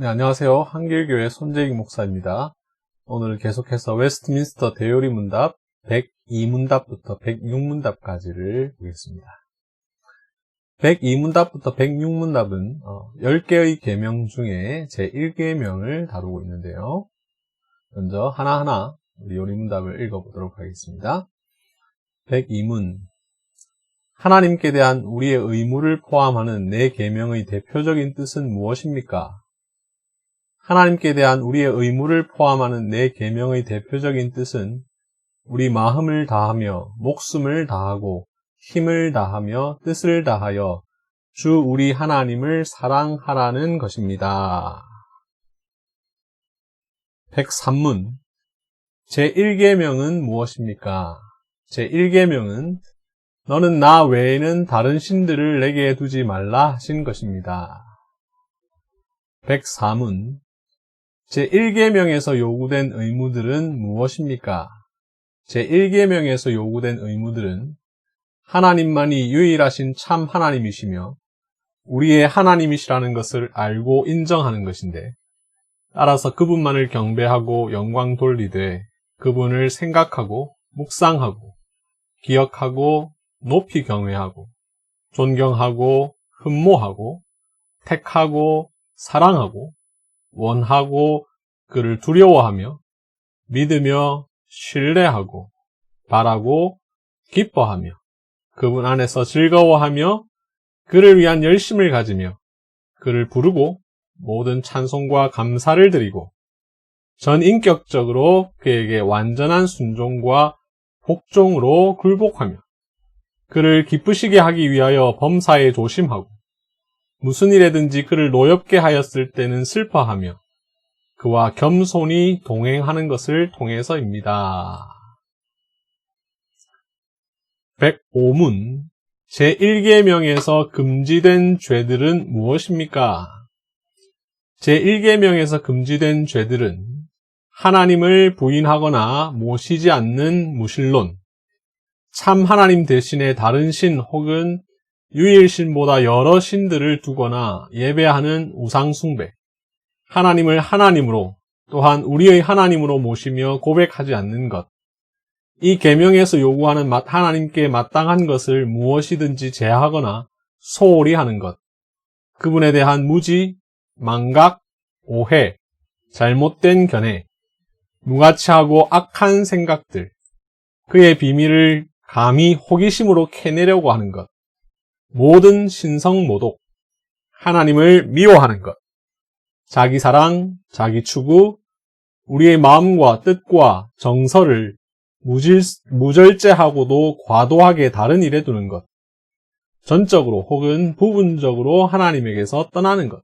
네, 안녕하세요. 한길교회 손재익 목사입니다. 오늘 계속해서 웨스트민스터 대요리 문답 102문답부터 106문답까지를 보겠습니다. 102문답부터 106문답은 10개의 계명 중에 제1계명을 다루고 있는데요. 먼저 하나하나 우리 요리문답을 읽어보도록 하겠습니다. 102문 하나님께 대한 우리의 의무를 포함하는 네 계명의 대표적인 뜻은 무엇입니까? 하나님께 대한 우리의 의무를 포함하는 네 계명의 대표적인 뜻은 우리 마음을 다하며 목숨을 다하고 힘을 다하며 뜻을 다하여 주 우리 하나님을 사랑하라는 것입니다. 103문 제1계명은 무엇입니까? 제1계명은 너는 나 외에는 다른 신들을 내게 두지 말라 하신 것입니다. 104문 제1계명에서 요구된 의무들은 무엇입니까? 제1계명에서 요구된 의무들은 하나님만이 유일하신 참 하나님이시며 우리의 하나님이시라는 것을 알고 인정하는 것인데 따라서 그분만을 경배하고 영광 돌리되 그분을 생각하고 묵상하고 기억하고 높이 경외하고 존경하고 흠모하고 택하고 사랑하고 원하고 그를 두려워하며 믿으며 신뢰하고 바라고 기뻐하며 그분 안에서 즐거워하며 그를 위한 열심을 가지며 그를 부르고 모든 찬송과 감사를 드리고 전인격적으로 그에게 완전한 순종과 복종으로 굴복하며 그를 기쁘시게 하기 위하여 범사에 조심하고 무슨 일에든지 그를 노엽게 하였을 때는 슬퍼하며 그와 겸손히 동행하는 것을 통해서입니다. 105문 제1계명에서 금지된 죄들은 무엇입니까? 제1계명에서 금지된 죄들은 하나님을 부인하거나 모시지 않는 무신론, 참 하나님 대신에 다른 신 혹은 유일신보다 여러 신들을 두거나 예배하는 우상숭배, 하나님을 하나님으로 또한 우리의 하나님으로 모시며 고백하지 않는 것, 이 계명에서 요구하는 하나님께 마땅한 것을 무엇이든지 제하거나 소홀히 하는 것, 그분에 대한 무지, 망각, 오해, 잘못된 견해, 무가치하고 악한 생각들, 그의 비밀을 감히 호기심으로 캐내려고 하는 것, 모든 신성모독, 하나님을 미워하는 것, 자기 사랑, 자기 추구, 우리의 마음과 뜻과 정서를 무절제하고도 과도하게 다른 일에 두는 것, 전적으로 혹은 부분적으로 하나님에게서 떠나는 것,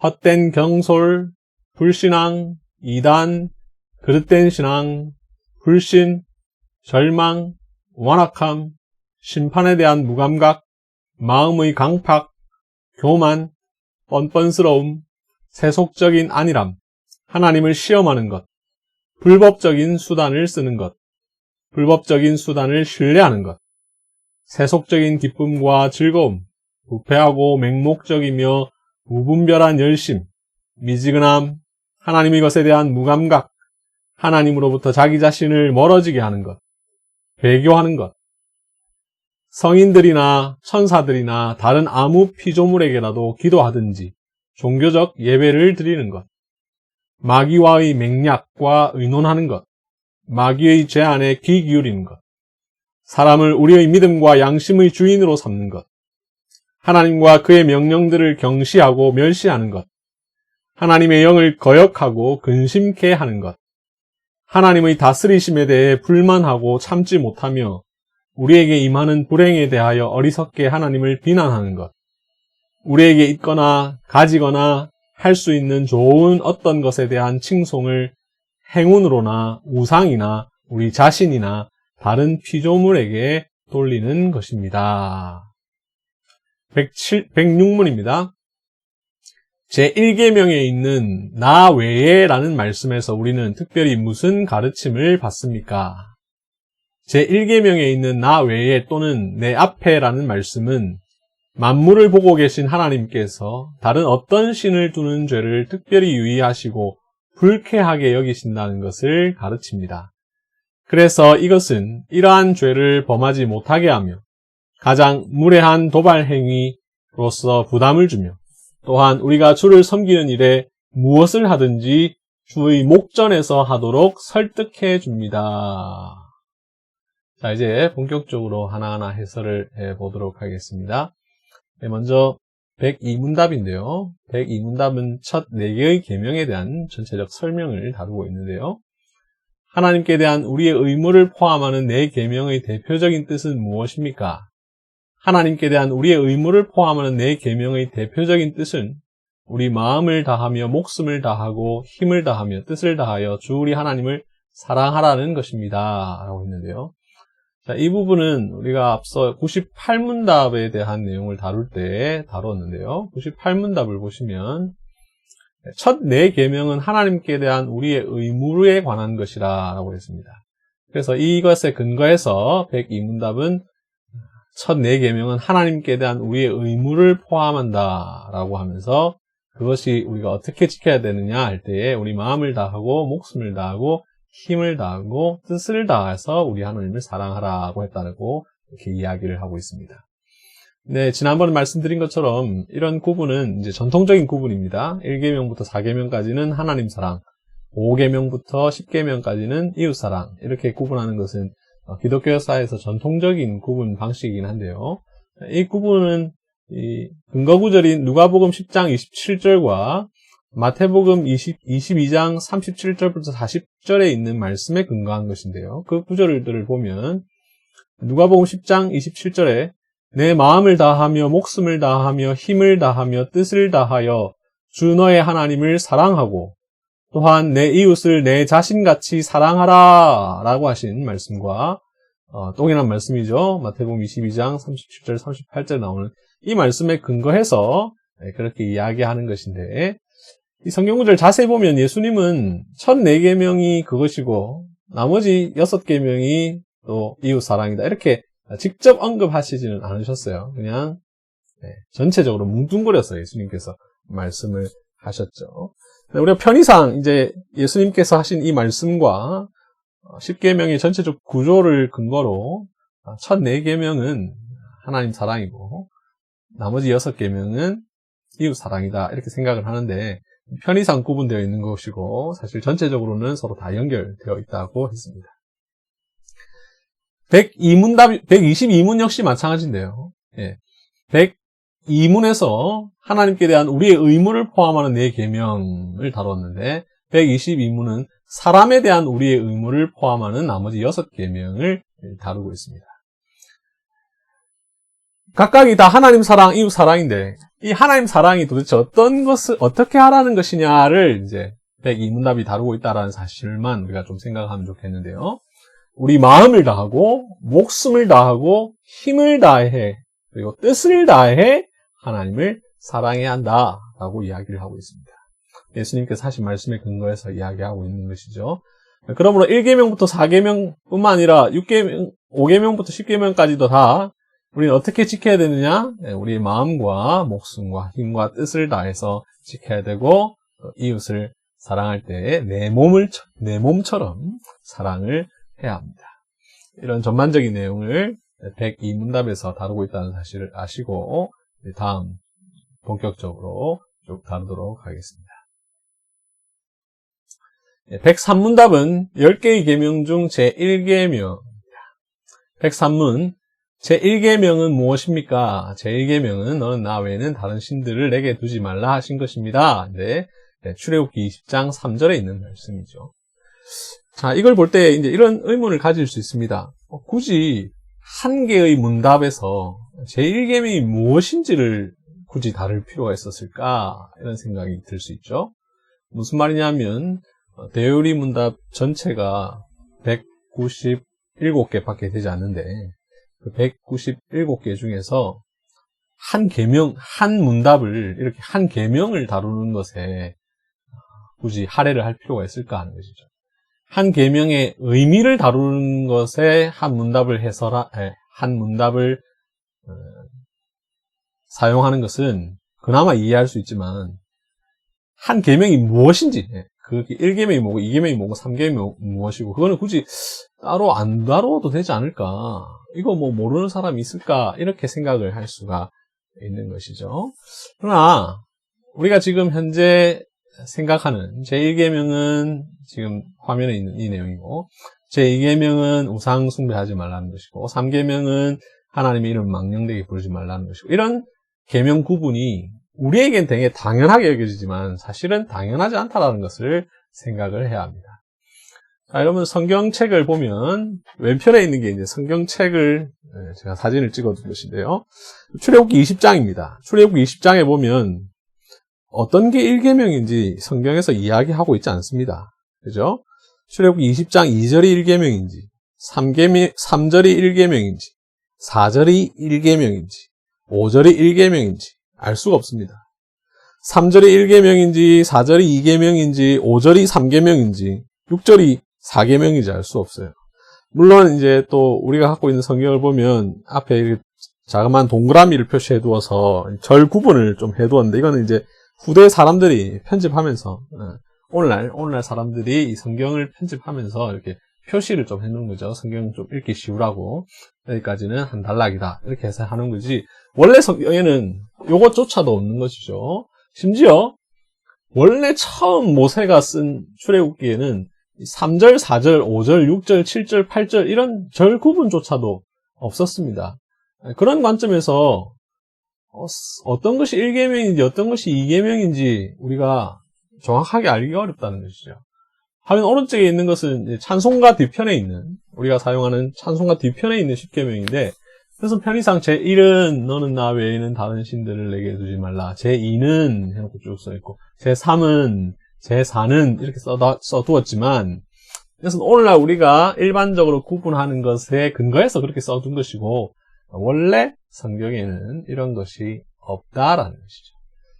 헛된 경솔, 불신앙, 이단, 그릇된 신앙, 불신, 절망, 완악함, 심판에 대한 무감각, 마음의 강팍, 교만, 뻔뻔스러움, 세속적인 안일함, 하나님을 시험하는 것, 불법적인 수단을 쓰는 것, 불법적인 수단을 신뢰하는 것, 세속적인 기쁨과 즐거움, 부패하고 맹목적이며 무분별한 열심, 미지근함, 하나님의 것에 대한 무감각, 하나님으로부터 자기 자신을 멀어지게 하는 것, 배교하는 것, 성인들이나 천사들이나 다른 아무 피조물에게라도 기도하든지 종교적 예배를 드리는 것, 마귀와의 맹약과 의논하는 것, 마귀의 제안에 귀 기울이는 것, 사람을 우리의 믿음과 양심의 주인으로 삼는 것, 하나님과 그의 명령들을 경시하고 멸시하는 것, 하나님의 영을 거역하고 근심케 하는 것, 하나님의 다스리심에 대해 불만하고 참지 못하며 우리에게 임하는 불행에 대하여 어리석게 하나님을 비난하는 것, 우리에게 있거나 가지거나 할 수 있는 좋은 어떤 것에 대한 칭송을 행운으로나 우상이나 우리 자신이나 다른 피조물에게 돌리는 것입니다. 106문입니다. 제1계명에 있는 나 외에 라는 말씀에서 우리는 특별히 무슨 가르침을 받습니까? 제1계명에 있는 나 외에 또는 내 앞에 라는 말씀은 만물을 보고 계신 하나님께서 다른 어떤 신을 두는 죄를 특별히 유의하시고 불쾌하게 여기신다는 것을 가르칩니다. 그래서 이것은 이러한 죄를 범하지 못하게 하며 가장 무례한 도발 행위로서 부담을 주며 또한 우리가 주를 섬기는 일에 무엇을 하든지 주의 목전에서 하도록 설득해 줍니다. 자, 이제 본격적으로 하나하나 해설을 해보도록 하겠습니다. 먼저 102문답인데요. 102문답은 첫 4개의 계명에 대한 전체적 설명을 다루고 있는데요. 하나님께 대한 우리의 의무를 포함하는 4계명의 대표적인 뜻은 무엇입니까? 하나님께 대한 우리의 의무를 포함하는 4계명의 대표적인 뜻은 우리 마음을 다하며 목숨을 다하고 힘을 다하며 뜻을 다하여 주 우리 하나님을 사랑하라는 것입니다. 라고 했는데요. 자, 이 부분은 우리가 앞서 98문답에 대한 내용을 다룰 때 다뤘는데요. 98문답을 보시면 첫 4계명은 하나님께 대한 우리의 의무에 관한 것이라 라고 했습니다. 그래서 이것에 근거해서 102문답은 첫 4계명은 하나님께 대한 우리의 의무를 포함한다 라고 하면서 그것이 우리가 어떻게 지켜야 되느냐 할 때에 우리 마음을 다하고 목숨을 다하고 힘을 다하고 뜻을 다해서 우리 하나님을 사랑하라고 했다고 이렇게 이야기를 하고 있습니다. 네, 지난번에 말씀드린 것처럼 이런 구분은 이제 전통적인 구분입니다. 1계명부터 4계명까지는 하나님 사랑, 5계명부터 10계명까지는 이웃 사랑 이렇게 구분하는 것은 기독교 역사에서 전통적인 구분 방식이긴 한데요. 이 구분은 이 근거 구절인 누가복음 10장 27절과 마태복음 22장 37절부터 40절에 있는 말씀에 근거한 것인데요. 그 구절들을 보면 누가복음 10장 27절에 내 마음을 다하며 목숨을 다하며 힘을 다하며 뜻을 다하여 주 너의 하나님을 사랑하고 또한 내 이웃을 내 자신같이 사랑하라 라고 하신 말씀과 동일한 말씀이죠. 마태복음 22장 37절 38절 나오는 이 말씀에 근거해서 그렇게 이야기하는 것인데 이 성경구절 자세히 보면 예수님은 첫 4계명이 그것이고 나머지 6계명이 또 이웃 사랑이다 이렇게 직접 언급하시지는 않으셨어요. 그냥 전체적으로 뭉뚱그려서 예수님께서 말씀을 하셨죠. 우리가 편의상 이제 예수님께서 하신 이 말씀과 10계명의 전체적 구조를 근거로 첫 4계명은 하나님 사랑이고 나머지 6계명은 이웃 사랑이다 이렇게 생각을 하는데 편의상 구분되어 있는 것이고 사실 전체적으로는 서로 다 연결되어 있다고 했습니다. 122문 역시 마찬가지인데요. 102문에서 하나님께 대한 우리의 의무를 포함하는 4계명을 다뤘는데 122문은 사람에 대한 우리의 의무를 포함하는 나머지 6계명을 다루고 있습니다. 각각이 다 하나님 사랑, 이웃 사랑인데 이 하나님 사랑이 도대체 어떤 것을 어떻게 하라는 것이냐를 이제 102문답이 다루고 있다는 사실만 우리가 좀 생각하면 좋겠는데요. 우리 마음을 다하고 목숨을 다하고 힘을 다해 그리고 뜻을 다해 하나님을 사랑해야 한다라고 이야기를 하고 있습니다. 예수님께서 하신 말씀에 근거해서 이야기하고 있는 것이죠. 그러므로 1계명부터 4계명뿐만 아니라 6계명, 5계명부터 10계명까지도 다 우리는 어떻게 지켜야 되느냐? 우리 마음과 목숨과 힘과 뜻을 다해서 지켜야 되고 이웃을 사랑할 때 내 몸처럼 사랑을 해야 합니다. 이런 전반적인 내용을 102문답에서 다루고 있다는 사실을 아시고 다음 본격적으로 쭉 다루도록 하겠습니다. 103문답은 10개의 계명 중 제1계명입니다. 103문 제1계명은 무엇입니까? 제1계명은 너는 나 외에는 다른 신들을 내게 두지 말라 하신 것입니다. 네, 출애굽기 20장 3절에 있는 말씀이죠. 자, 이걸 볼 때 이제 이런 의문을 가질 수 있습니다. 굳이 한 개의 문답에서 제1계명이 무엇인지를 굳이 다룰 필요가 있었을까? 이런 생각이 들 수 있죠. 무슨 말이냐면 대요리 문답 전체가 197개밖에 되지 않는데 그 197개 중에서 한 계명, 한 문답을 이렇게 한 계명을 다루는 것에 굳이 할애를 할 필요가 있을까 하는 것이죠. 한 계명의 의미를 다루는 것에 한 문답을 사용하는 것은 그나마 이해할 수 있지만 한 계명이 무엇인지, 그 1계명이 뭐고 2계명이 뭐고 3계명이 무엇이고 그거는 굳이 따로 안 다뤄도 되지 않을까, 이거 뭐 모르는 사람이 있을까, 이렇게 생각을 할 수가 있는 것이죠. 그러나 우리가 지금 현재 생각하는 제1계명은 지금 화면에 있는 이 내용이고, 제2계명은 우상 숭배하지 말라는 것이고, 3계명은 하나님의 이름 망령되게 부르지 말라는 것이고, 이런 계명 구분이 우리에겐 되게 당연하게 여겨지지만 사실은 당연하지 않다라는 것을 생각을 해야 합니다. 자, 여러분 성경책을 보면 왼편에 있는 게 이제 성경책을 제가 사진을 찍어둔 것인데요. 출애굽기 20장입니다. 출애굽기 20장에 보면 어떤 게 1계명인지 성경에서 이야기하고 있지 않습니다. 그죠? 출애굽기 20장 2절이 1계명인지 3절이 1계명인지 4절이 1계명인지 5절이 1계명인지 알 수가 없습니다. 3절이 1계명인지 4절이 2계명인지 5절이 3계명인지 6절이 4계명인지 알 수 없어요. 물론 이제 또 우리가 갖고 있는 성경을 보면 앞에 이렇게 자그마한 동그라미를 표시해 두어서 절 구분을 좀 해 두었는데, 이거는 이제 후대 사람들이 편집하면서 오늘날 사람들이 이 성경을 편집하면서 이렇게 표시를 좀 해놓은 거죠. 성경 좀 읽기 쉬우라고. 여기까지는 한 단락이다, 이렇게 해서 하는 거지, 원래 성경에는 요것조차도 없는 것이죠. 심지어 원래 처음 모세가 쓴 출애굽기에는 3절, 4절, 5절, 6절, 7절, 8절 이런 절 구분조차도 없었습니다. 그런 관점에서 어떤 것이 1계명인지 어떤 것이 2계명인지 우리가 정확하게 알기가 어렵다는 것이죠. 화면 오른쪽에 있는 것은 찬송가 뒤편에 있는, 우리가 사용하는 찬송가 뒤편에 있는 10계명인데, 그래서 편의상 제1은 너는 나 외에는 다른 신들을 내게 두지 말라, 제2는 해놓고 쭉 써있고, 제3은, 제4는 이렇게 써두었지만, 그래서 오늘날 우리가 일반적으로 구분하는 것에 근거해서 그렇게 써둔 것이고, 원래 성경에는 이런 것이 없다라는 것이죠.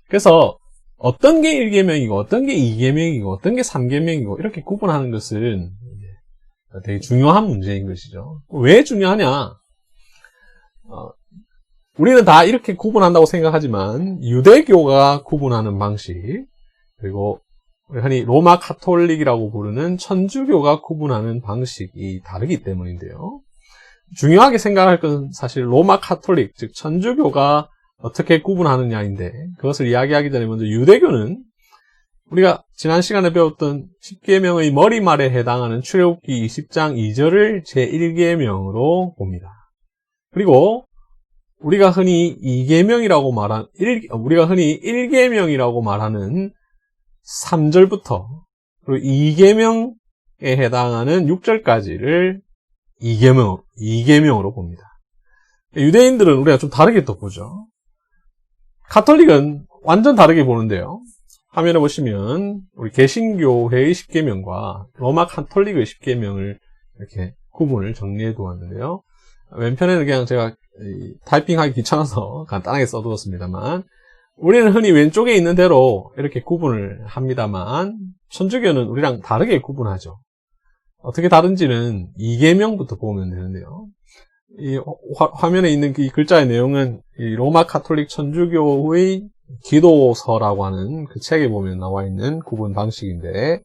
그래서 어떤 게 1계명이고 어떤 게 2계명이고 어떤 게 3계명이고 이렇게 구분하는 것은 되게 중요한 문제인 것이죠. 왜 중요하냐? 우리는 다 이렇게 구분한다고 생각하지만 유대교가 구분하는 방식, 그리고 흔히 로마 카톨릭이라고 부르는 천주교가 구분하는 방식이 다르기 때문인데요. 중요하게 생각할 건 사실 로마 카톨릭, 즉 천주교가 어떻게 구분하느냐인데, 그것을 이야기하기 전에 먼저 유대교는 우리가 지난 시간에 배웠던 10계명의 머리말에 해당하는 출애굽기 20장 2절을 제1계명으로 봅니다. 그리고 우리가 흔히 2계명이라고 말한 우리가 흔히 1계명이라고 말하는 3절부터 그리고 2계명에 해당하는 6절까지를 2계명으로 봅니다. 유대인들은 우리가 좀 다르게 또 보죠. 가톨릭은 완전 다르게 보는데요. 화면에 보시면 우리 개신교회의 10계명과 로마 가톨릭의 10계명을 이렇게 구분을 정리해 두었는데요. 왼편에는 그냥 제가 타이핑하기 귀찮아서 간단하게 써두었습니다만, 우리는 흔히 왼쪽에 있는 대로 이렇게 구분을 합니다만, 천주교는 우리랑 다르게 구분하죠. 어떻게 다른지는 2계명부터 보면 되는데요. 이 화면에 있는 이 글자의 내용은 이 로마 카톨릭 천주교의 기도서라고 하는 그 책에 보면 나와 있는 구분 방식인데,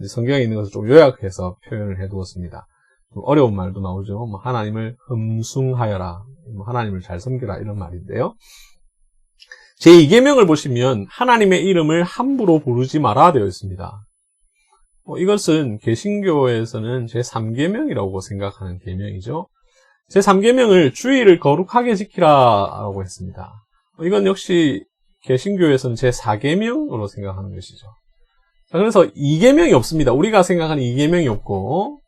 성경에 있는 것을 좀 요약해서 표현을 해두었습니다. 좀 어려운 말도 나오죠. 뭐 하나님을 흠숭하여라, 뭐 하나님을 잘 섬기라, 이런 말인데요. 제2계명을 보시면 하나님의 이름을 함부로 부르지 마라 되어 있습니다. 이것은 개신교에서는 제3계명이라고 생각하는 계명이죠. 제3계명을 주의를 거룩하게 지키라라고 했습니다. 이건 역시 개신교에서는 제4계명으로 생각하는 것이죠. 그래서 2계명이 없습니다. 우리가 생각하는 2계명이 없고,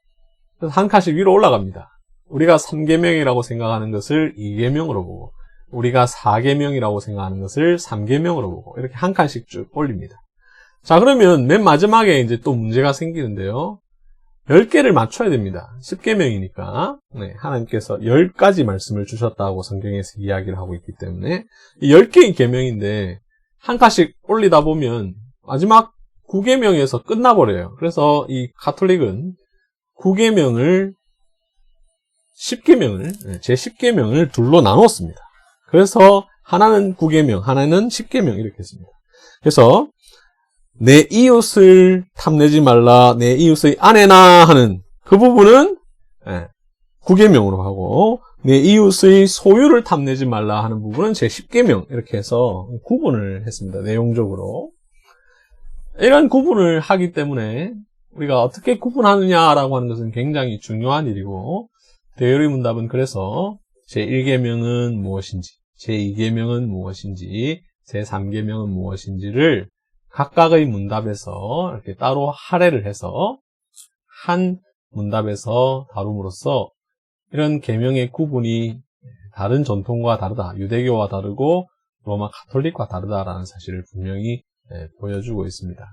한 칸씩 위로 올라갑니다. 우리가 3계명이라고 생각하는 것을 2계명으로 보고, 우리가 4계명이라고 생각하는 것을 3계명으로 보고, 이렇게 한 칸씩 쭉 올립니다. 자, 그러면 맨 마지막에 이제 또 문제가 생기는데요. 10개를 맞춰야 됩니다. 10계명이니까. 네, 하나님께서 10가지 말씀을 주셨다고 성경에서 이야기를 하고 있기 때문에 이 10개의 계명인데 한 칸씩 올리다 보면 마지막 9계명에서 끝나버려요. 그래서 이 가톨릭은 9계명을 10계명을 제10계명을 둘로 나눴습니다. 그래서 하나는 9계명, 하나는 10계명 이렇게 했습니다. 그래서 내 이웃을 탐내지 말라, 내 이웃의 아내나 하는 그 부분은 9계명으로 하고, 내 이웃의 소유를 탐내지 말라 하는 부분은 제 10계명 이렇게 해서 구분을 했습니다. 내용적으로. 이런 구분을 하기 때문에 우리가 어떻게 구분하느냐라고 하는 것은 굉장히 중요한 일이고, 대열의 문답은 그래서 제 1계명은 무엇인지, 제 2계명은 무엇인지, 제 3계명은 무엇인지를 각각의 문답에서 이렇게 따로 할애를 해서 한 문답에서 다룸으로써 이런 계명의 구분이 다른 전통과 다르다, 유대교와 다르고 로마 가톨릭과 다르다라는 사실을 분명히 보여주고 있습니다.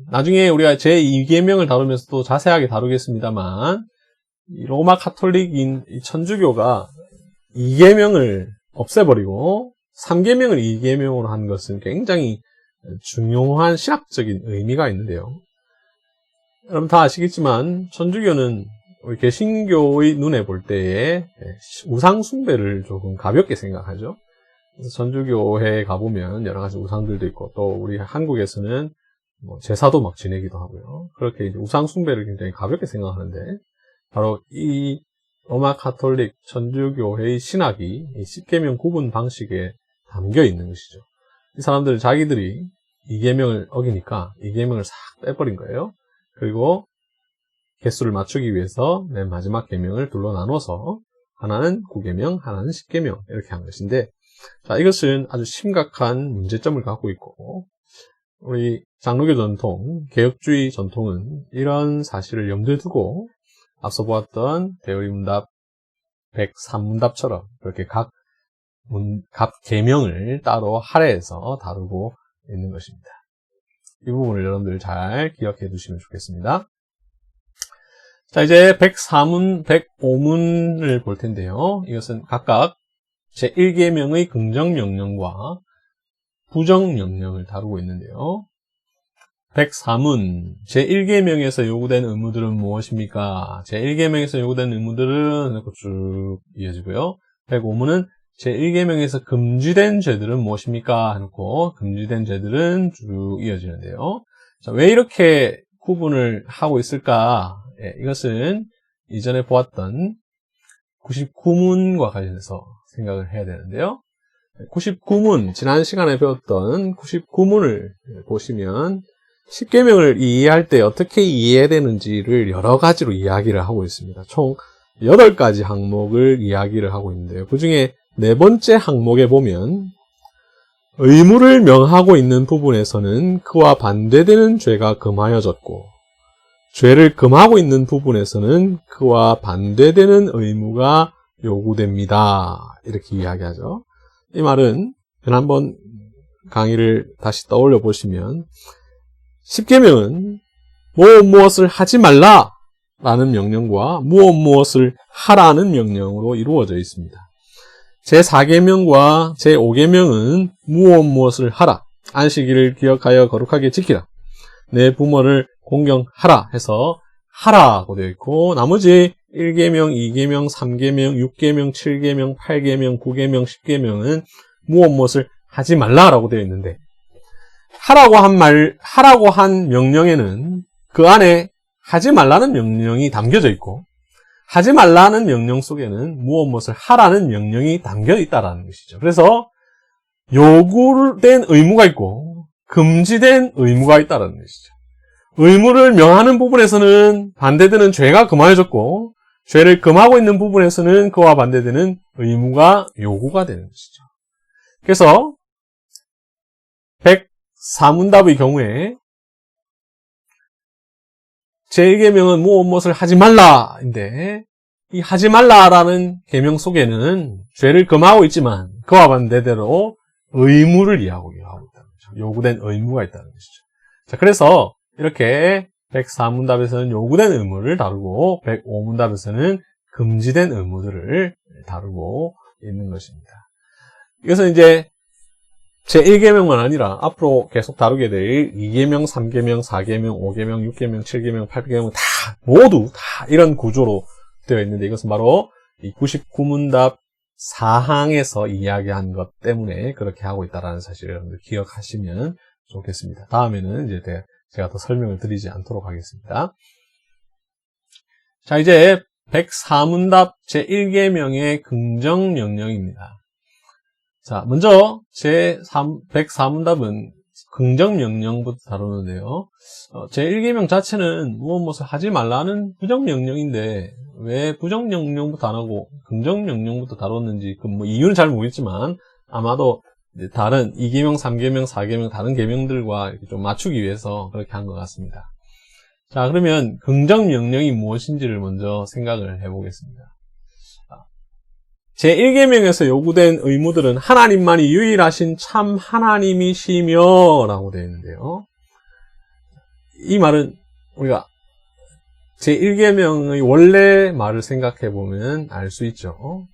나중에 우리가 제2계명을 다루면서도 자세하게 다루겠습니다만, 이 로마 가톨릭인 이 천주교가 2계명을 없애버리고 3계명을 2계명으로 한 것은 굉장히 중요한 신학적인 의미가 있는데요. 여러분 다 아시겠지만 천주교는 우리 개신교의 눈에 볼 때에 우상 숭배를 조금 가볍게 생각하죠. 그래서 천주교회에 가보면 여러 가지 우상들도 있고, 또 우리 한국에서는 제사도 막 지내기도 하고요. 그렇게 이제 우상 숭배를 굉장히 가볍게 생각하는데, 바로 이 로마 가톨릭 천주교회의 신학이 이 10계명 구분 방식에 담겨 있는 것이죠. 이 사람들은 자기들이 2계명을 어기니까 2계명을 싹 빼버린 거예요. 그리고 개수를 맞추기 위해서 맨 마지막 계명을 둘로 나눠서 하나는 9계명, 하나는 10계명 이렇게 한 것인데, 자, 이것은 아주 심각한 문제점을 갖고 있고, 우리 장로교 전통, 개혁주의 전통은 이런 사실을 염두에 두고 앞서 보았던 대열의 문답 103문답처럼 그렇게 각 계명을 따로 할애해서 다루고 있는 것입니다. 이 부분을 여러분들 잘 기억해 두시면 좋겠습니다. 자, 이제 104문, 105문을 볼 텐데요. 이것은 각각 제1계명의 긍정명령과 부정명령을 다루고 있는데요. 104문, 제1계명에서 요구된 의무들은 무엇입니까? 제1계명에서 요구된 의무들은 이렇게 쭉 이어지고요. 105문은 제1계명에서 금지된 죄들은 무엇입니까? 해놓고 금지된 죄들은 쭉 이어지는데요. 자, 왜 이렇게 구분을 하고 있을까? 이것은 이전에 보았던 99문과 관련해서 생각을 해야 되는데요. 99문, 지난 시간에 배웠던 99문을 보시면 10계명을 이해할 때 어떻게 이해해야 되는지를 여러 가지로 이야기를 하고 있습니다. 총 8가지 항목을 이야기를 하고 있는데요. 그 중에 4번째 항목에 보면 의무를 명하고 있는 부분에서는 그와 반대되는 죄가 금하여졌고, 죄를 금하고 있는 부분에서는 그와 반대되는 의무가 요구됩니다. 이렇게 이야기하죠. 이 말은 지난번 강의를 다시 떠올려 보시면 10계명은 무엇을 하지 말라 라는 명령과 무엇을 하라는 명령으로 이루어져 있습니다. 제4계명과 제5계명은 무엇을 하라, 안식일을 기억하여 거룩하게 지키라, 내 부모를 공경하라 해서 하라고 되어 있고, 나머지 1계명, 2계명, 3계명, 6계명, 7계명, 8계명, 9계명, 10계명은 무엇을 하지 말라라고 되어 있는데, 하라고 한 명령에는 그 안에 하지 말라는 명령이 담겨져 있고, 하지 말라는 명령 속에는 무엇을 하라는 명령이 담겨 있다라는 것이죠. 그래서 요구된 의무가 있고 금지된 의무가 있다라는 것이죠. 의무를 명하는 부분에서는 반대되는 죄가 금하여졌고, 죄를 금하고 있는 부분에서는 그와 반대되는 의무가 요구가 되는 것이죠. 그래서 104문답의 경우에 제1계명은 무엇을 하지 말라인데, 이 하지 말라라는 계명 속에는 죄를 금하고 있지만 그와 반대대로 의무를 이해하고 있다는 거죠. 요구된 의무가 있다는 것이죠. 자, 그래서 이렇게 104문답에서는 요구된 의무를 다루고 105문답에서는 금지된 의무들을 다루고 있는 것입니다. 이것은 이제 제1계명만 아니라 앞으로 계속 다루게 될 2계명, 3계명, 4계명, 5계명, 6계명, 7계명, 8계명 모두 다 이런 구조로 되어 있는데, 이것은 바로 이 99문답 4항에서 이야기한 것 때문에 그렇게 하고 있다는 사실을 여러분들 기억하시면 좋겠습니다. 다음에는 이제 제가 더 설명을 드리지 않도록 하겠습니다. 자, 이제 104문답 제1계명의 긍정명령입니다. 자, 먼저 제104문답은 긍정명령부터 다루는데요. 제1계명 자체는 무엇을 하지 말라는 부정명령인데 왜 부정명령부터 안 하고 긍정명령부터 다뤘는지 이유는 잘 모르겠지만 아마도 다른 2계명, 3계명, 4계명 다른 계명들과 이렇게 좀 맞추기 위해서 그렇게 한 것 같습니다. 자, 그러면 긍정명령이 무엇인지를 먼저 생각을 해보겠습니다. 제1계명에서 요구된 의무들은 하나님만이 유일하신 참 하나님이시며 라고 되어 있는데요. 이 말은 우리가 제1계명의 원래 말을 생각해 보면 알 수 있죠.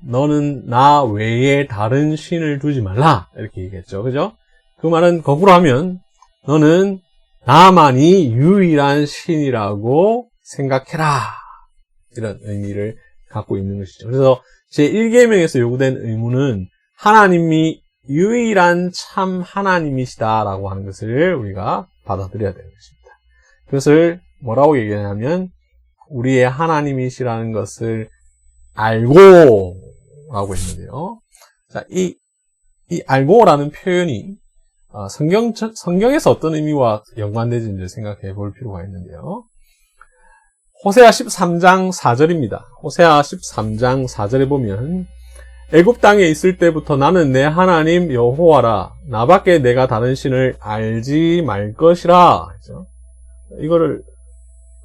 너는 나 외에 다른 신을 두지 말라 이렇게 얘기했죠. 그죠? 그 말은 거꾸로 하면 너는 나만이 유일한 신이라고 생각해라 이런 의미를 갖고 있는 것이죠. 그래서 제1계명에서 요구된 의무는 하나님이 유일한 참 하나님이시다라고 하는 것을 우리가 받아들여야 되는 것입니다. 그것을 뭐라고 얘기하냐면 우리의 하나님이시라는 것을 알고 라고 했는데요. 자, 이 알고라는 표현이 성경에서 어떤 의미와 연관되는지를 생각해 볼 필요가 있는데요. 호세아 13장 4절입니다. 호세아 13장 4절에 보면 애굽 땅에 있을 때부터 나는 내 하나님 여호와라 나밖에 내가 다른 신을 알지 말 것이라. 이거를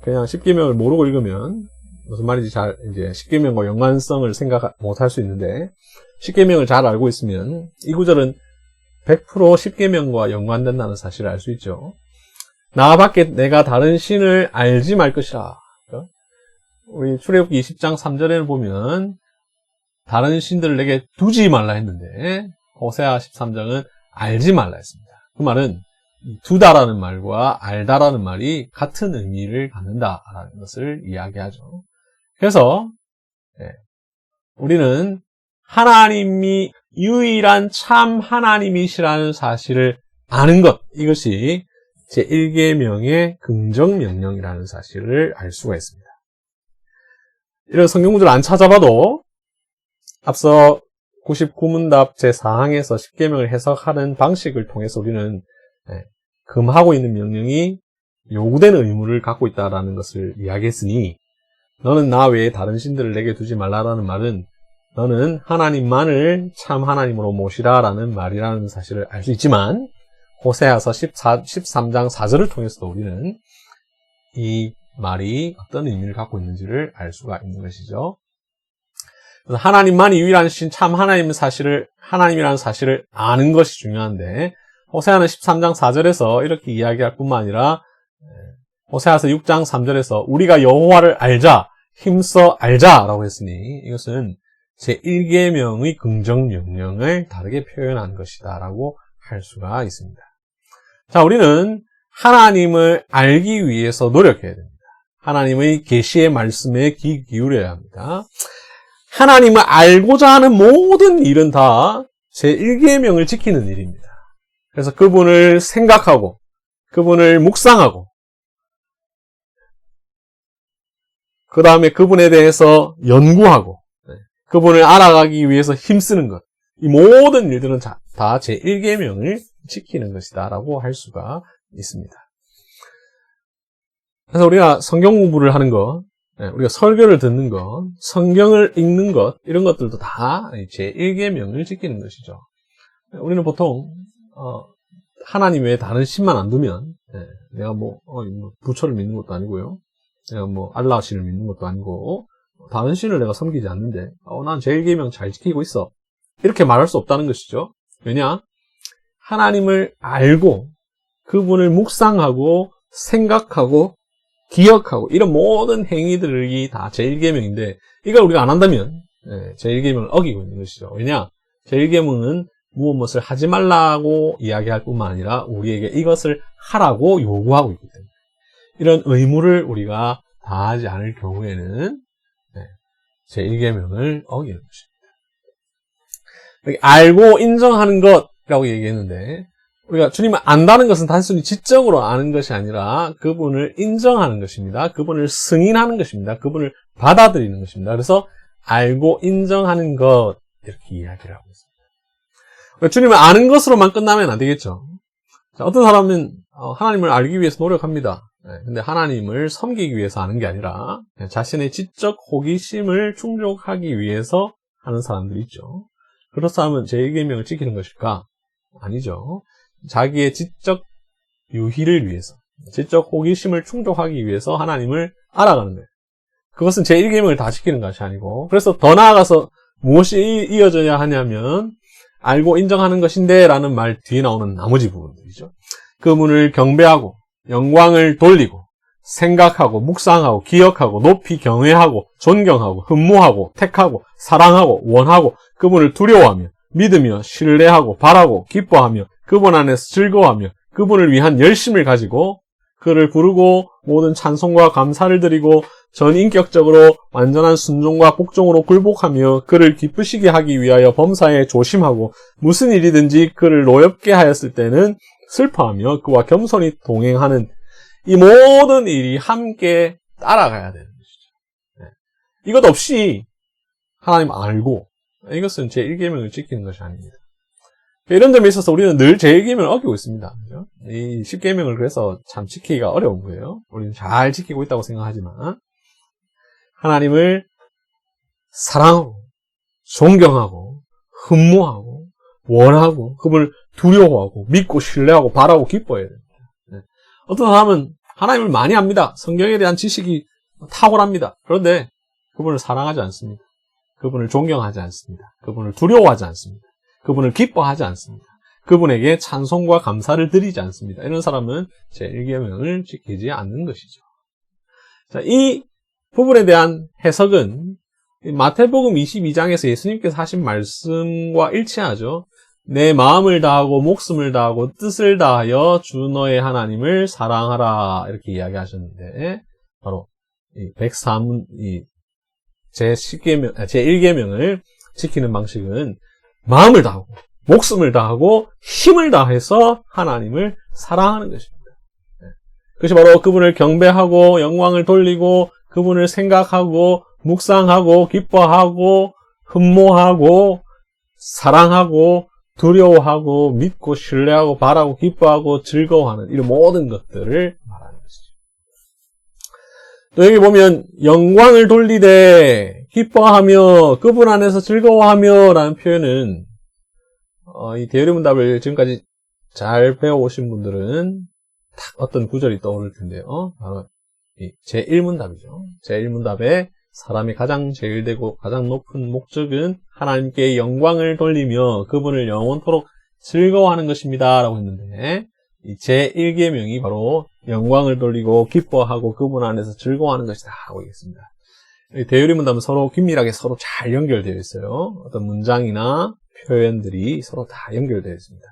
그냥 10계명을 모르고 읽으면 무슨 말인지 잘 이제 10계명과 연관성을 생각 못 할 수 있는데 10계명을 잘 알고 있으면 이 구절은 100% 10계명과 연관된다는 사실을 알 수 있죠. 나밖에 내가 다른 신을 알지 말 것이라. 우리 출애굽기 20장 3절에는 보면 다른 신들을 내게 두지 말라 했는데 호세아 13장은 알지 말라 했습니다. 그 말은 두다라는 말과 알다라는 말이 같은 의미를 갖는다라는 것을 이야기하죠. 그래서 우리는 하나님이 유일한 참 하나님이시라는 사실을 아는 것, 이것이 제1계명의 긍정명령이라는 사실을 알 수가 있습니다. 이런 성경구절을 안 찾아봐도 앞서 99문답 제4항에서 10계명을 해석하는 방식을 통해서 우리는 금하고 있는 명령이 요구된 의무를 갖고 있다는 것을 이야기했으니 너는 나 외에 다른 신들을 내게 두지 말라라는 말은 너는 하나님만을 참 하나님으로 모시라라는 말이라는 사실을 알 수 있지만 호세아서 13장 4절을 통해서도 우리는 이 말이 어떤 의미를 갖고 있는지를 알 수가 있는 것이죠. 그래서 하나님만이 유일한 참 하나님이라는 사실을 아는 것이 중요한데 호세아는 13장 4절에서 이렇게 이야기할 뿐만 아니라 호세아서 6장 3절에서 우리가 여호와를 알자, 힘써 알자라고 했으니 이것은 제1계명의 긍정명령을 다르게 표현한 것이다라고 할 수가 있습니다. 자, 우리는 하나님을 알기 위해서 노력해야 됩니다. 하나님의 계시의 말씀에 귀 기울여야 합니다. 하나님을 알고자 하는 모든 일은 다 제1계명을 지키는 일입니다. 그래서 그분을 생각하고 그분을 묵상하고 그 다음에 그분에 대해서 연구하고 그분을 알아가기 위해서 힘쓰는 것, 이 모든 일들은 다 제1계명을 지키는 것이다 라고 할 수가 있습니다. 그래서 우리가 성경 공부를 하는 것, 우리가 설교를 듣는 것, 성경을 읽는 것, 이런 것들도 다 제1계명을 지키는 것이죠. 우리는 보통 하나님 외에 다른 신만 안 두면 내가 부처를 믿는 것도 아니고요, 내가 알라 신을 믿는 것도 아니고 다른 신을 내가 섬기지 않는데 난 제1계명 잘 지키고 있어, 이렇게 말할 수 없다는 것이죠. 왜냐? 하나님을 알고 그분을 묵상하고 생각하고 기억하고 이런 모든 행위들이 다 제1계명인데 이걸 우리가 안 한다면 제1계명을 어기고 있는 것이죠. 왜냐? 제1계명은 무엇을 하지 말라고 이야기할 뿐만 아니라 우리에게 이것을 하라고 요구하고 있기 때문에 이런 의무를 우리가 다하지 않을 경우에는 제1계명을 어기는 것입니다. 알고 인정하는 것이라고 얘기했는데, 우리가 주님을 안다는 것은 단순히 지적으로 아는 것이 아니라 그분을 인정하는 것입니다. 그분을 승인하는 것입니다. 그분을 받아들이는 것입니다. 그래서 알고 인정하는 것, 이렇게 이야기를 하고 있습니다. 주님을 아는 것으로만 끝나면 안 되겠죠. 자, 어떤 사람은 하나님을 알기 위해서 노력합니다. 근데 하나님을 섬기기 위해서 아는 게 아니라 자신의 지적 호기심을 충족하기 위해서 하는 사람들이 있죠. 그렇다면 제1계명을 지키는 것일까? 아니죠. 자기의 지적 유희를 위해서, 지적 호기심을 충족하기 위해서 하나님을 알아가는 거예요. 그것은 제1계명을 다 지키는 것이 아니고, 그래서 더 나아가서 무엇이 이어져야 하냐면 알고 인정하는 것인데 라는 말 뒤에 나오는 나머지 부분들이죠. 그분을 경배하고 영광을 돌리고 생각하고 묵상하고 기억하고 높이 경외하고 존경하고 흠모하고 택하고 사랑하고 원하고 그분을 두려워하며 믿으며 신뢰하고 바라고 기뻐하며 그분 안에서 즐거워하며 그분을 위한 열심을 가지고 그를 부르고 모든 찬송과 감사를 드리고 전인격적으로 완전한 순종과 복종으로 굴복하며 그를 기쁘시게 하기 위하여 범사에 조심하고 무슨 일이든지 그를 노엽게 하였을 때는 슬퍼하며 그와 겸손히 동행하는 이 모든 일이 함께 따라가야 되는 것이죠. 이것 없이 하나님 알고 이것은 제1계명을 지키는 것이 아닙니다. 이런 점에 있어서 우리는 늘 제1계명을 어기고 있습니다. 그죠? 이 10계명을 그래서 참 지키기가 어려운 거예요. 우리는 잘 지키고 있다고 생각하지만 하나님을 사랑하고 존경하고 흠모하고 원하고 그분을 두려워하고 믿고 신뢰하고 바라고 기뻐해야 됩니다. 어떤 사람은 하나님을 많이 압니다. 성경에 대한 지식이 탁월합니다. 그런데 그분을 사랑하지 않습니다. 그분을 존경하지 않습니다. 그분을 두려워하지 않습니다. 그분을 기뻐하지 않습니다. 그분에게 찬송과 감사를 드리지 않습니다. 이런 사람은 제1계명을 지키지 않는 것이죠. 자, 이 부분에 대한 해석은 마태복음 22장에서 예수님께서 하신 말씀과 일치하죠. 내 마음을 다하고 목숨을 다하고 뜻을 다하여 주 너의 하나님을 사랑하라 이렇게 이야기하셨는데 바로 이 103 제1계명을 지키는 방식은 마음을 다하고 목숨을 다하고 힘을 다해서 하나님을 사랑하는 것입니다. 그것이 바로 그분을 경배하고 영광을 돌리고 그분을 생각하고 묵상하고 기뻐하고 흠모하고 사랑하고 두려워하고 믿고 신뢰하고 바라고 기뻐하고 즐거워하는 이런 모든 것들을 말하는 것이죠. 또 여기 보면 영광을 돌리되 기뻐하며 그분 안에서 즐거워하며 라는 표현은 이 대요리문답을 지금까지 잘 배워오신 분들은 딱 어떤 구절이 떠오를 텐데요. 바로 이 제1문답이죠. 제1문답에 사람이 가장 제일되고 가장 높은 목적은 하나님께 영광을 돌리며 그분을 영원토록 즐거워하는 것입니다 라고 했는데 이 제1계명이 바로 영광을 돌리고 기뻐하고 그분 안에서 즐거워하는 것이다 하고 있습니다. 대요리문답은 서로 긴밀하게 서로 잘 연결되어 있어요. 어떤 문장이나 표현들이 서로 다 연결되어 있습니다.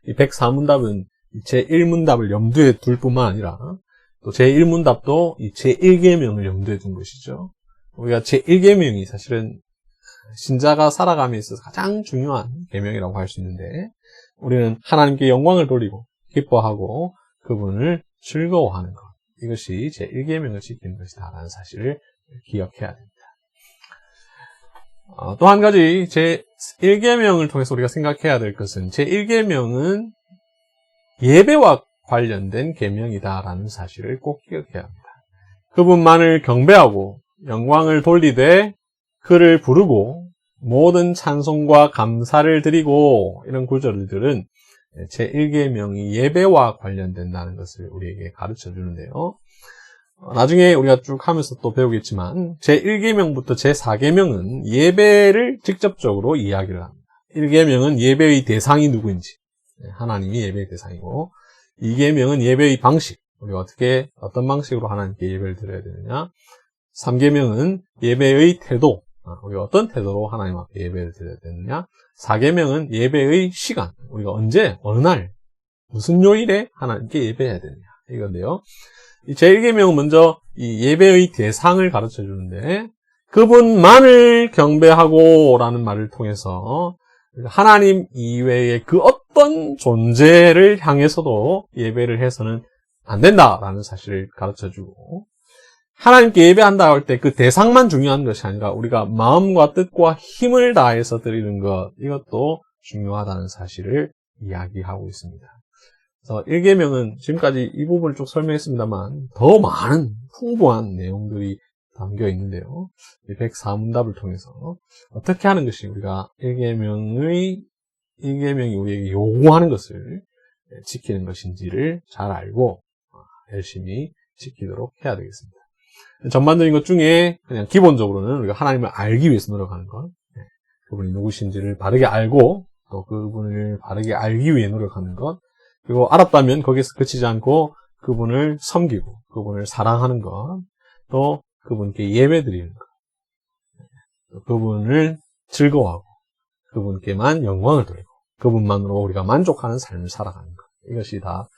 이 104문답은 제1문답을 염두에 둘 뿐만 아니라 또 제1문답도 이 제1계명을 염두에 둔 것이죠. 우리가 제1계명이 사실은 신자가 살아감에 있어서 가장 중요한 계명이라고 할 수 있는데 우리는 하나님께 영광을 돌리고 기뻐하고 그분을 즐거워하는 것 이것이 제1계명을 지키는 것이다 라는 사실을 기억해야 됩니다. 또 한 가지 제1계명을 통해서 우리가 생각해야 될 것은 제1계명은 예배와 관련된 계명이다라는 사실을 꼭 기억해야 합니다. 그분만을 경배하고 영광을 돌리되 그를 부르고 모든 찬송과 감사를 드리고 이런 구절들은 제1계명이 예배와 관련된다는 것을 우리에게 가르쳐 주는데요. 나중에 우리가 쭉 하면서 또 배우겠지만 제1계명부터 제4계명은 예배를 직접적으로 이야기를 합니다. 1계명은 예배의 대상이 누구인지 하나님이 예배의 대상이고 2계명은 예배의 방식 우리가 어떤 방식으로 하나님께 예배를 드려야 되느냐 3계명은 예배의 태도 우리가 어떤 태도로 하나님 앞에 예배를 드려야 되느냐 4계명은 예배의 시간 우리가 언제 어느 날 무슨 요일에 하나님께 예배해야 되느냐 이건데요. 제1계명은 먼저 이 예배의 대상을 가르쳐 주는데 그분만을 경배하고 라는 말을 통해서 하나님 이외의 그 어떤 존재를 향해서도 예배를 해서는 안 된다라는 사실을 가르쳐주고, 하나님께 예배한다 할 때 그 대상만 중요한 것이 아니라 우리가 마음과 뜻과 힘을 다해서 드리는 것, 이것도 중요하다는 사실을 이야기하고 있습니다. 그래서 1계명은 지금까지 이 부분을 쭉 설명했습니다만 더 많은 풍부한 내용들이 담겨 있는데요. 104문답을 통해서 어떻게 하는 것이 우리가 1계명이 우리에게 요구하는 것을 지키는 것인지를 잘 알고 열심히 지키도록 해야 되겠습니다. 전반적인 것 중에 그냥 기본적으로는 우리가 하나님을 알기 위해서 노력하는 것, 그분이 누구신지를 바르게 알고 또 그분을 바르게 알기 위해 노력하는 것, 그리고 알았다면 거기서 그치지 않고 그분을 섬기고 그분을 사랑하는 것, 또 그분께 예배드리는 것, 그분을 즐거워하고 그분께만 영광을 돌리고 그분만으로 우리가 만족하는 삶을 살아가는 것, 이것이 다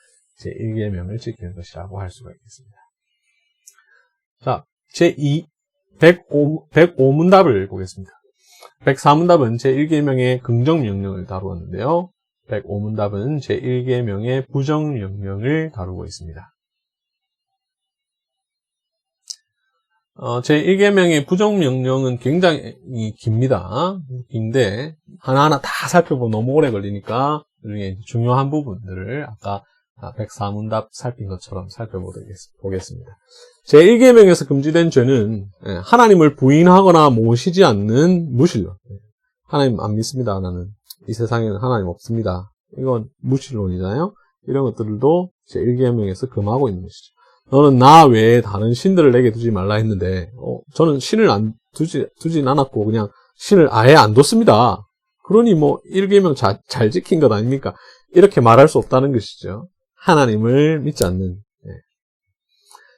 제1계명을 지키는 것이라고 할 수가 있겠습니다. 자, 제105문답을 보겠습니다. 104문답은 제1계명의 긍정명령을 다루었는데요. 105문답은 제1계명의 부정명령을 다루고 있습니다. 제1계명의 부정명령은 굉장히 깁니다. 긴데 하나하나 다 살펴보면 너무 오래 걸리니까 그중에 중요한 부분들을 아까 104문답 살핀 것처럼 살펴보겠습니다. 제1계명에서 금지된 죄는 하나님을 부인하거나 모시지 않는 무신론. 하나님 안 믿습니다. 나는 이 세상에는 하나님 없습니다. 이건 무신론이잖아요. 이런 것들도 제1계명에서 금하고 있는 것이죠. 너는 나 외에 다른 신들을 내게 두지 말라 했는데 저는 신을 두진 않았고 그냥 신을 아예 안 뒀습니다. 그러니 1계명 잘 지킨 것 아닙니까? 이렇게 말할 수 없다는 것이죠. 하나님을 믿지 않는,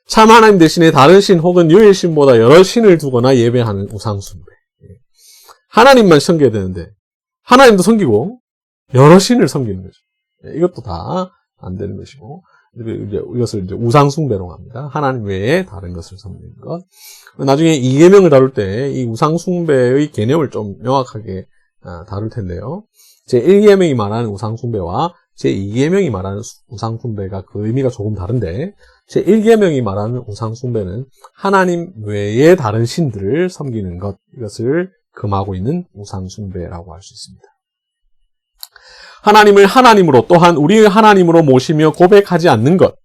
참 하나님 대신에 다른 신 혹은 유일 신보다 여러 신을 두거나 예배하는 우상숭배. 하나님만 섬겨야 되는데 하나님도 섬기고 여러 신을 섬기는 거죠. 이것도 다 안 되는 것이고, 이것을 이제 우상숭배라고 합니다. 하나님 외에 다른 것을 섬기는 것. 나중에 2계명을 다룰 때 이 우상숭배의 개념을 좀 명확하게 다룰 텐데요. 제1계명이 말하는 우상숭배와 제2계명이 말하는 우상숭배가 그 의미가 조금 다른데, 제1계명이 말하는 우상숭배는 하나님 외에 다른 신들을 섬기는 것, 이것을 금하고 있는 우상숭배라고 할 수 있습니다. 하나님을 하나님으로, 또한 우리의 하나님으로 모시며 고백하지 않는 것.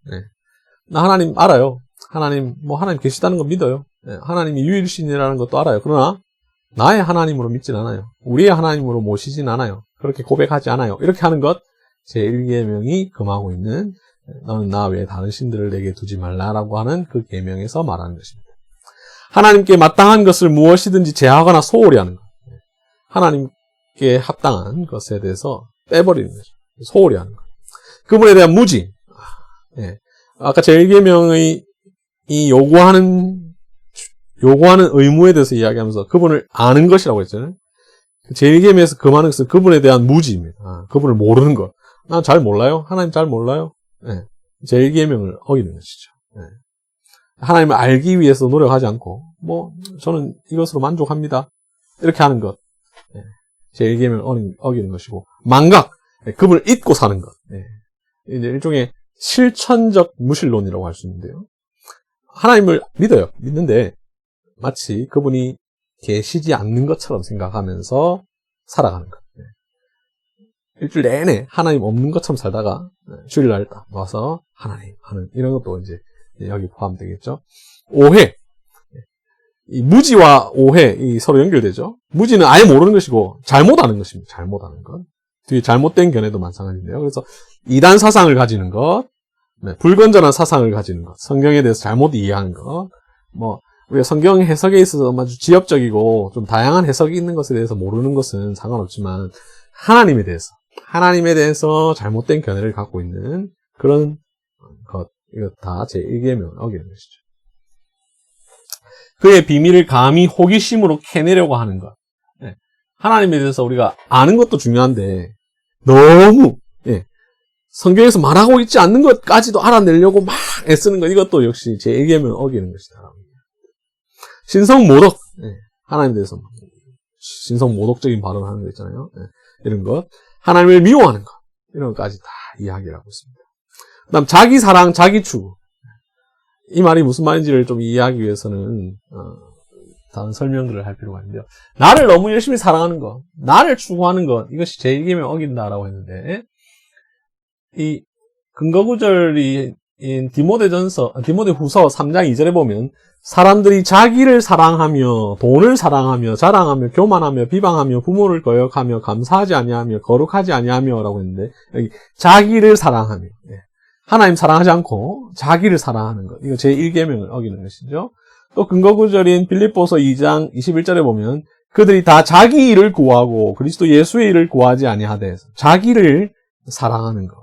나 하나님 알아요. 하나님 계시다는 거 믿어요. 하나님이 유일신이라는 것도 알아요. 그러나 나의 하나님으로 믿진 않아요. 우리의 하나님으로 모시진 않아요. 그렇게 고백하지 않아요. 이렇게 하는 것, 제1계명이 금하고 있는, 너는 나 외에 다른 신들을 내게 두지 말라라고 하는 그 계명에서 말하는 것입니다. 하나님께 마땅한 것을 무엇이든지 제하거나 소홀히 하는 것. 하나님께 합당한 것에 대해서 빼버리는 거죠. 소홀히 하는 것. 그분에 대한 무지. 아까 제1계명의 이 요구하는 의무에 대해서 이야기하면서 그분을 아는 것이라고 했잖아요. 제1계명에서 금하는 것은 그분에 대한 무지입니다. 그분을 모르는 것. 난 잘 몰라요? 하나님 잘 몰라요? 제1계명을 어기는 것이죠. 하나님을 알기 위해서 노력하지 않고, 저는 이것으로 만족합니다. 이렇게 하는 것. 제1계명을 어기는 것이고, 망각. 그분을 잊고 사는 것. 이제 일종의 실천적 무신론이라고 할 수 있는데요. 하나님을 믿어요. 믿는데, 마치 그분이 계시지 않는 것처럼 생각하면서 살아가는 것. 일주일 내내 하나님 없는 것처럼 살다가 주일날 딱 와서 하나님 하는 이런 것도 이제 여기 포함되겠죠. 오해. 이 무지와 오해 이 서로 연결되죠. 무지는 아예 모르는 것이고 잘못하는 것입니다. 잘못하는 것. 뒤에 잘못된 견해도 마찬가지인데요. 그래서 이단 사상을 가지는 것, 불건전한 사상을 가지는 것, 성경에 대해서 잘못 이해하는 것, 우리가 성경 해석에 있어서 아주 지엽적이고 좀 다양한 해석이 있는 것에 대해서 모르는 것은 상관없지만 하나님에 대해서 잘못된 견해를 갖고 있는 그런 것, 이거 다 제1계명을 어기는 것이죠. 그의 비밀을 감히 호기심으로 캐내려고 하는 것. 하나님에 대해서 우리가 아는 것도 중요한데 너무 성경에서 말하고 있지 않는 것까지도 알아내려고 막 애쓰는 것, 이것도 역시 제1계명을 어기는 것이다. 신성모독. 하나님에 대해서 신성모독적인 발언을 하는 거 있잖아요. 이런 것, 하나님을 미워하는 것, 이런 것까지 다 이야기를 하고 있습니다. 그 다음, 자기 사랑, 자기 추구. 이 말이 무슨 말인지를 좀 이해하기 위해서는, 다른 설명들을 할 필요가 있는데요. 나를 너무 열심히 사랑하는 것, 나를 추구하는 것, 이것이 제1계명 어긴다라고 했는데, 이 근거구절이 디모데후서 3장 2절에 보면 사람들이 자기를 사랑하며 돈을 사랑하며 자랑하며 교만하며 비방하며 부모를 거역하며 감사하지 아니하며 거룩하지 아니하며라고 했는데 여기 자기를 사랑하며 하나님 사랑하지 않고 자기를 사랑하는 것 이거 제1계명을 어기는 것이죠. 또 근거구절인 빌립보서 2장 21절에 보면 그들이 다 자기 일을 구하고 그리스도 예수의 일을 구하지 아니하되 자기를 사랑하는 것.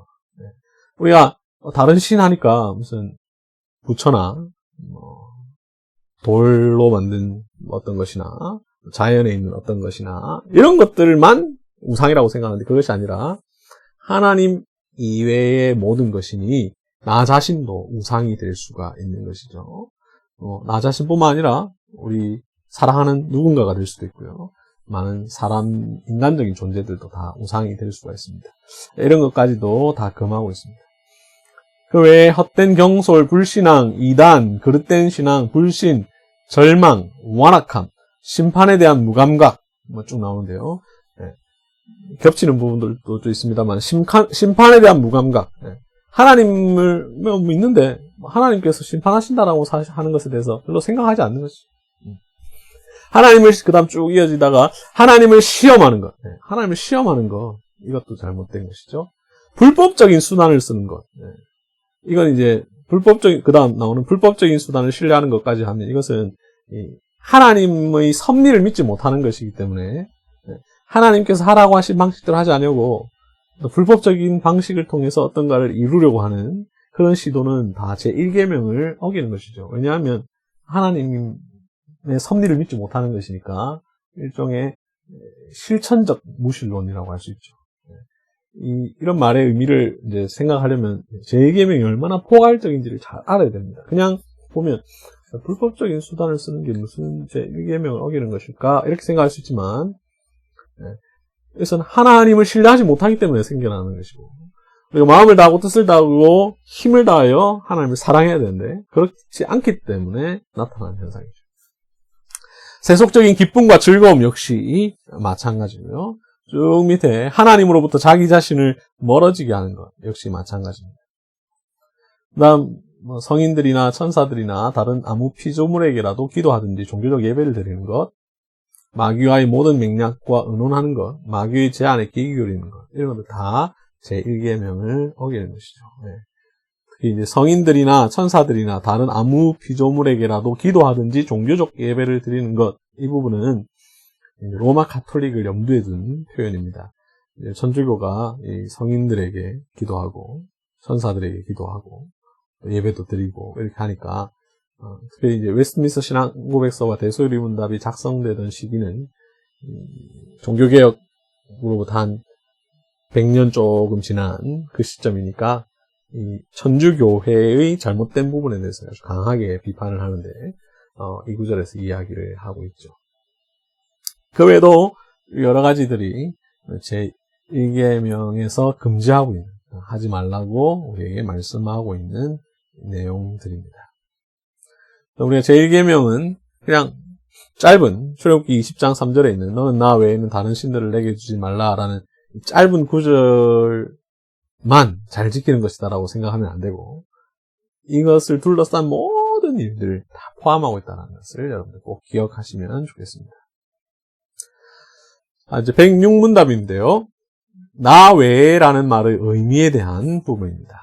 우리가 다른 신 하니까 무슨 부처나 돌로 만든 어떤 것이나 자연에 있는 어떤 것이나 이런 것들만 우상이라고 생각하는데 그것이 아니라 하나님 이외의 모든 것이니 나 자신도 우상이 될 수가 있는 것이죠. 나 자신뿐만 아니라 우리 사랑하는 누군가가 될 수도 있고요. 많은 사람, 인간적인 존재들도 다 우상이 될 수가 있습니다. 이런 것까지도 다 금하고 있습니다. 그 외에 헛된 경솔, 불신앙, 이단, 그릇된 신앙, 불신, 절망, 완악함, 심판에 대한 무감각 쭉 나오는데요. 겹치는 부분들도 좀 있습니다만 심판에 대한 무감각. 하나님을 믿는데 하나님께서 심판하신다라고 하는 것에 대해서 별로 생각하지 않는 것이죠. 하나님을 그 다음 쭉 이어지다가 하나님을 시험하는 것. 하나님을 시험하는 것. 이것도 잘못된 것이죠. 불법적인 수단을 쓰는 것. 이건 이제 그 다음 나오는 불법적인 수단을 신뢰하는 것까지 하면 이것은 하나님의 섭리를 믿지 못하는 것이기 때문에 하나님께서 하라고 하신 방식대로 하지 않으려고 불법적인 방식을 통해서 어떤가를 이루려고 하는 그런 시도는 다 제1계명을 어기는 것이죠. 왜냐하면 하나님의 섭리를 믿지 못하는 것이니까 일종의 실천적 무신론이라고 할 수 있죠. 이런 말의 의미를 이제 생각하려면 제1계명이 얼마나 포괄적인지를 잘 알아야 됩니다. 그냥 보면 불법적인 수단을 쓰는 게 무슨 제1계명을 어기는 것일까 이렇게 생각할 수 있지만 이것은 하나님을 신뢰하지 못하기 때문에 생겨나는 것이고 우리가 마음을 다하고 뜻을 다하고 힘을 다하여 하나님을 사랑해야 되는데 그렇지 않기 때문에 나타나는 현상이죠. 세속적인 기쁨과 즐거움 역시 마찬가지고요. 쭉 밑에 하나님으로부터 자기 자신을 멀어지게 하는 것 역시 마찬가지입니다. 그 다음 성인들이나 천사들이나 다른 아무 피조물에게라도 기도하든지 종교적 예배를 드리는 것, 마귀와의 모든 맥락과 의논하는 것, 마귀의 제안에 귀 기울이는 것 이런 것들 다 제1계명을 어기는 것이죠. 특히 이제 성인들이나 천사들이나 다른 아무 피조물에게라도 기도하든지 종교적 예배를 드리는 것 이 부분은 로마 카톨릭을 염두에 둔 표현입니다. 천주교가 성인들에게 기도하고 천사들에게 기도하고 예배도 드리고 이렇게 하니까 특별히 이제 웨스트민스터 신앙고백서와 대소요리문답이 작성되던 시기는 종교개혁으로부터 한 100년 조금 지난 그 시점이니까 이 천주교회의 잘못된 부분에 대해서 아주 강하게 비판을 하는데 이 구절에서 이야기를 하고 있죠. 그 외에도 여러 가지들이 제1계명에서 금지하고 있는, 하지 말라고 우리에게 말씀하고 있는 내용들입니다. 우리가 제1계명은 그냥 짧은 출애굽기 20장 3절에 있는 너는 나 외에는 다른 신들을 내게 주지 말라라는 짧은 구절만 잘 지키는 것이다 라고 생각하면 안 되고 이것을 둘러싼 모든 일들을 다 포함하고 있다는 것을 여러분들 꼭 기억하시면 좋겠습니다. 이제 106문답인데요. 나 외에라는 말의 의미에 대한 부분입니다.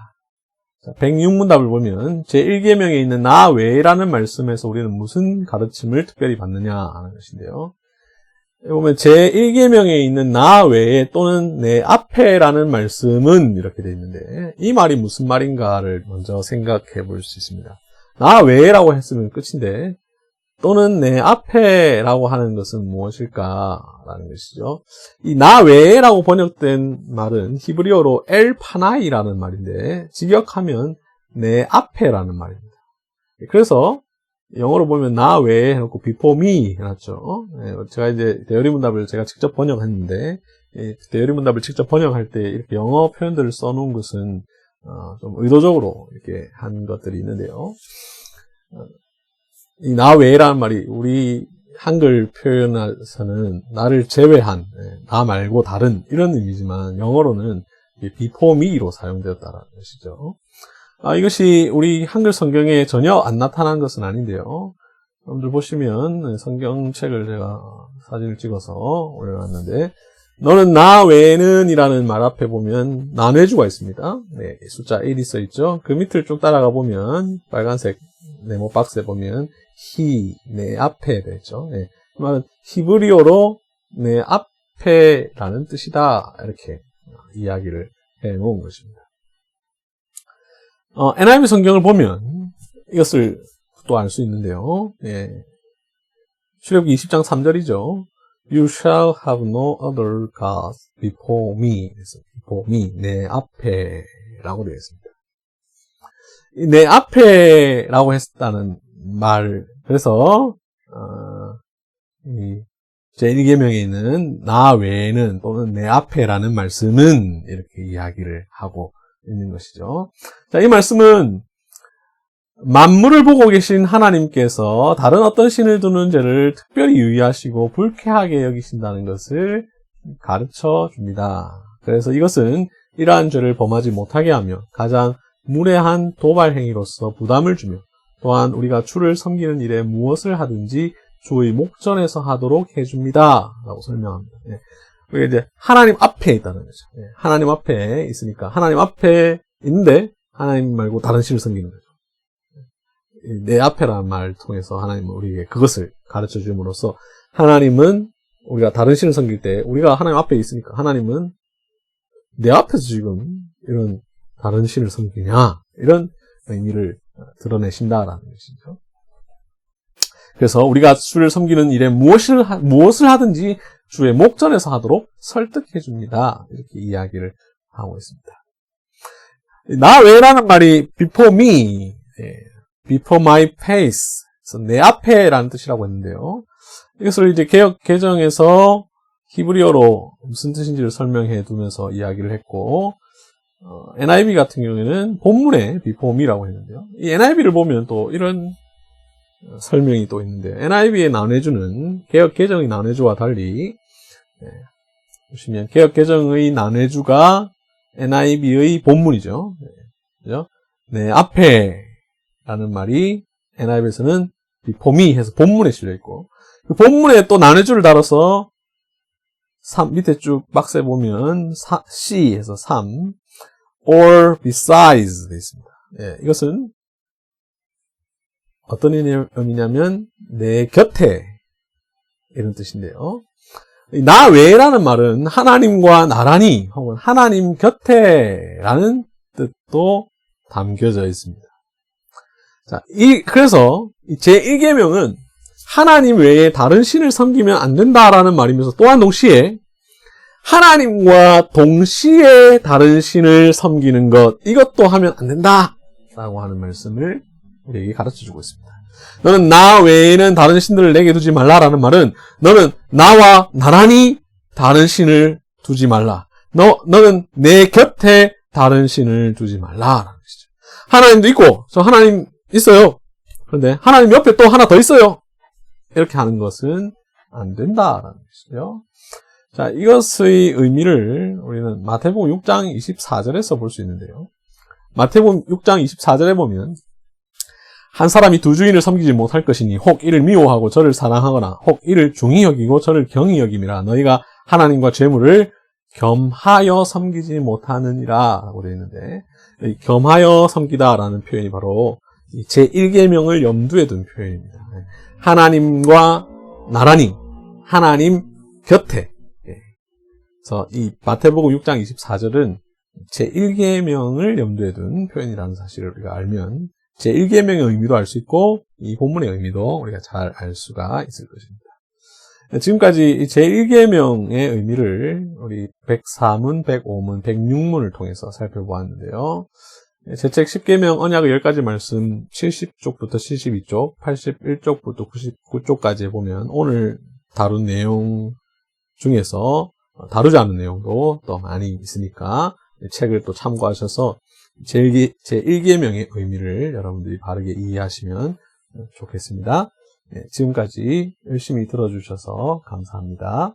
106문답을 보면 제1계명에 있는 나 외에라는 말씀에서 우리는 무슨 가르침을 특별히 받느냐 하는 것인데요. 보면 제1계명에 있는 나 외에 또는 내 앞에라는 말씀은 이렇게 되어 있는데 이 말이 무슨 말인가를 먼저 생각해 볼 수 있습니다. 나 외에라고 했으면 끝인데 또는 내 앞에라고 하는 것은 무엇일까라는 것이죠. 이 나 외에라고 번역된 말은 히브리어로 엘 파나이라는 말인데 직역하면 내 앞에라는 말입니다. 그래서 영어로 보면 나 외에 해놓고 before me 해놨죠. 제가 이제 대열리문답을 제가 직접 번역했는데 대열이 문답을 직접 번역할 때 이렇게 영어 표현들을 써놓은 것은 좀 의도적으로 이렇게 한 것들이 있는데요. 이 나 외라는 말이 우리 한글 표현에서는 나를 제외한, 나 말고 다른 이런 의미지만 영어로는 before me로 사용되었다는 것이죠. 이것이 우리 한글 성경에 전혀 안 나타난 것은 아닌데요. 여러분들 보시면 성경책을 제가 사진을 찍어서 올려놨는데 너는 나 외에는 이라는 말 앞에 보면 나뇌주가 있습니다. 네, 숫자 1이 써있죠. 그 밑을 쭉 따라가 보면 빨간색 네모 박스에 보면 he, 내 앞에 되죠. 네, 그 말은 히브리어로 내 앞에라는 뜻이다. 이렇게 이야기를 해놓은 것입니다. NIV 성경을 보면 이것을 또 알 수 있는데요. 예. 출애굽기 20장 3절이죠. You shall have no other gods before me. before me, 내 앞에 라고 되어 있습니다. 내 앞에 라고 했다는 말, 그래서 제1계명에 있는 나 외에는 또는 내 앞에라는 말씀은 이렇게 이야기를 하고 있는 것이죠. 자, 이 말씀은 만물을 보고 계신 하나님께서 다른 어떤 신을 두는 죄를 특별히 유의하시고 불쾌하게 여기신다는 것을 가르쳐 줍니다. 그래서 이것은 이러한 죄를 범하지 못하게 하며 가장 무례한 도발 행위로서 부담을 주며 또한 우리가 주를 섬기는 일에 무엇을 하든지 주의 목전에서 하도록 해줍니다. 라고 설명합니다. 그게 이제 하나님 앞에 있다는 거죠. 하나님 앞에 있으니까 하나님 앞에 있는데 하나님 말고 다른 신을 섬기는 거죠. 내 앞에라는 말을 통해서 하나님은 우리에게 그것을 가르쳐 줌으로써 하나님은 우리가 다른 신을 섬길 때 우리가 하나님 앞에 있으니까 하나님은 내 앞에서 지금 이런 다른 신을 섬기냐 이런 의미를 드러내신다라는 것이죠. 그래서 우리가 주를 섬기는 일에 무엇을 하든지 주의 목전에서 하도록 설득해 줍니다. 이렇게 이야기를 하고 있습니다. 나 외라는 말이 before me, before my face, 그래서 내 앞에라는 뜻이라고 했는데요. 이것을 이제 개역 개정에서 히브리어로 무슨 뜻인지를 설명해 두면서 이야기를 했고, NIV 같은 경우에는 본문에 before me라고 했는데요. 이 NIV를 보면 또 이런 설명이 또 있는데요. NIV의 나뇌주는 개역 개정의 나뇌주와 달리 보시면 개역 개정의 나뇌주가 NIV의 본문이죠. 그죠? 내 앞에라는 말이 NIV에서는 before me 해서 본문에 실려 있고 그 본문에 또 나뇌주를 달아서 3 밑에 쭉 박스에 보면 C 해서 3 or besides 되어 있습니다. 이것은 어떤 의미냐면 내 곁에 이런 뜻인데요. 나 외라는 말은 하나님과 나란히 혹은 하나님 곁에라는 뜻도 담겨져 있습니다. 자, 그래서 제1계명은 하나님 외에 다른 신을 섬기면 안 된다라는 말이면서 또한 동시에 하나님과 동시에 다른 신을 섬기는 것 이것도 하면 안 된다라고 하는 말씀을 우리에게 가르쳐주고 있습니다. 너는 나 외에는 다른 신들을 내게 두지 말라라는 말은 너는 나와 나란히 다른 신을 두지 말라. 너는 내 곁에 다른 신을 두지 말라라는 것이죠. 하나님도 있고 저 하나님 있어요. 그런데 하나님 옆에 또 하나 더 있어요. 이렇게 하는 것은 안 된다라는 것이죠. 자, 이것의 의미를 우리는 마태복음 6장 24절에서 볼 수 있는데요. 마태복음 6장 24절에 보면 한 사람이 두 주인을 섬기지 못할 것이니 혹 이를 미워하고 저를 사랑하거나 혹 이를 중히 여기고 저를 경히 여김이라. 너희가 하나님과 재물을 겸하여 섬기지 못하느니라 라고 되어 있는데 겸하여 섬기다라는 표현이 바로 제1계명을 염두에 둔 표현입니다. 하나님과 나란히 하나님 곁에. 그래서 이 마태복음 6장 24절은 제1계명을 염두에 둔 표현이라는 사실을 우리가 알면 제1계명의 의미도 알 수 있고 이 본문의 의미도 우리가 잘 알 수가 있을 것입니다. 지금까지 제1계명의 의미를 우리 104문, 105문, 106문을 통해서 살펴보았는데요. 제 책 10계명 언약의 10가지 말씀 70쪽부터 72쪽, 81쪽부터 99쪽까지 보면 오늘 다룬 내용 중에서 다루지 않은 내용도 또 많이 있으니까 책을 또 참고하셔서 제1계명의 의미를 여러분들이 바르게 이해하시면 좋겠습니다. 네, 지금까지 열심히 들어주셔서 감사합니다.